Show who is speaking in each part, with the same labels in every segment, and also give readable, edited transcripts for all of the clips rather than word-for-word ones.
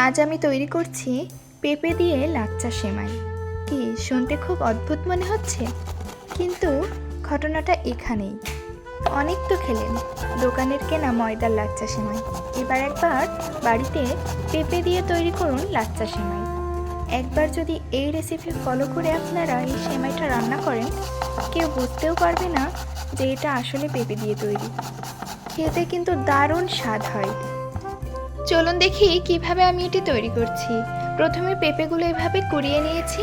Speaker 1: আজ আমি তৈরি করছি পেঁপে দিয়ে লাচ্চা সেমাই। কি শুনতে খুব অদ্ভুত মনে হচ্ছে, কিন্তু ঘটনাটা এখানেই। অনেক তো খেলেন দোকানের কেনা ময়দার লাচ্চা সেমাই, এবার একবার বাড়িতে পেঁপে দিয়ে তৈরি করুন লাচ্চা সেমাই। একবার যদি এই রেসিপি ফলো করে আপনারা এই সেমাইটা রান্না করেন, কেউ বুঝতেও পারবে না যে এটা আসলে পেঁপে দিয়ে তৈরি। খেতে কিন্তু দারুণ স্বাদ হয়। চলুন দেখি কিভাবে আমি এটি তৈরি করছি। প্রথমে পেঁপেগুলো এভাবে কুড়িয়ে নিয়েছি।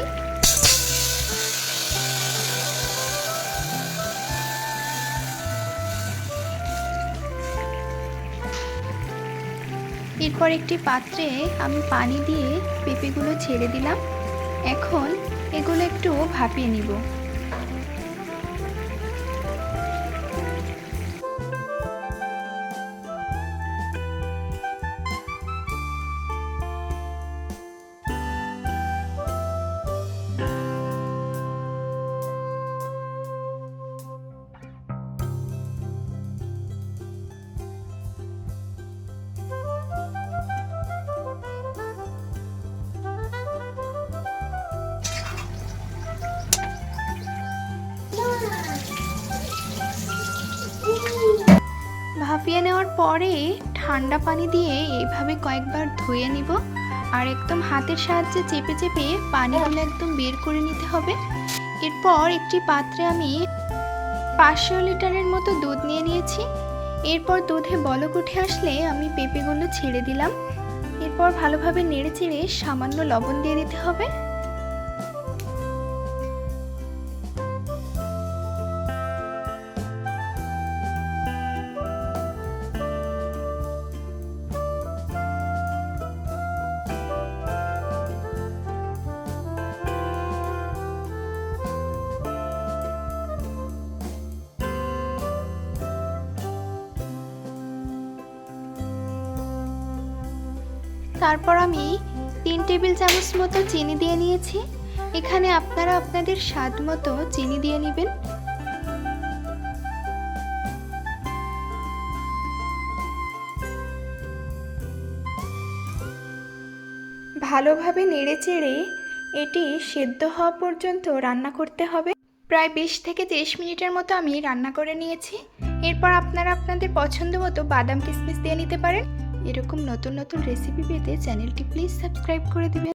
Speaker 1: এরপর একটি পাত্রে আমি পানি দিয়ে পেঁপেগুলো ছেড়ে দিলাম। এখন এগুলো একটু ভাপিয়ে নিব। ভাপিয়ে নেওয়ার পরে ঠান্ডা পানি দিয়ে এইভাবে কয়েকবার ধুয়ে নিব, আর একদম হাতের সাহায্যে চেপে চেপে পানিগুলো একদম বের করে নিতে হবে। এরপর একটি পাত্রে আমি 500 লিটারের মতো দুধ নিয়ে নিয়েছি। এরপর দুধে বলক উঠে আসলে আমি পেঁপেগুলো ছেড়ে দিলাম। এরপর ভালোভাবে নেড়ে চেড়ে সামান্য লবণ দিয়ে দিতে হবে। তারপর আমি 3 টেবিল চামচ মতো চিনি দিয়ে নিয়েছি। এখানে আপনারা আপনাদের স্বাদ মতো চিনি দিয়ে নেবেন। ভালোভাবে নেড়েচেড়ে এটি সেদ্ধ হওয়া পর্যন্ত রান্না করতে হবে। প্রায় 20 থেকে 30 মিনিটের মতো আমি রান্না করে নিয়েছি। এরপর আপনারা আপনাদের পছন্দ মতো বাদাম কিশমিশ দিয়ে নিতে পারেন। এরকম নতুন নতুন রেসিপি পেতে চ্যানেলটি প্লিজ সাবস্ক্রাইব করে দিবেন।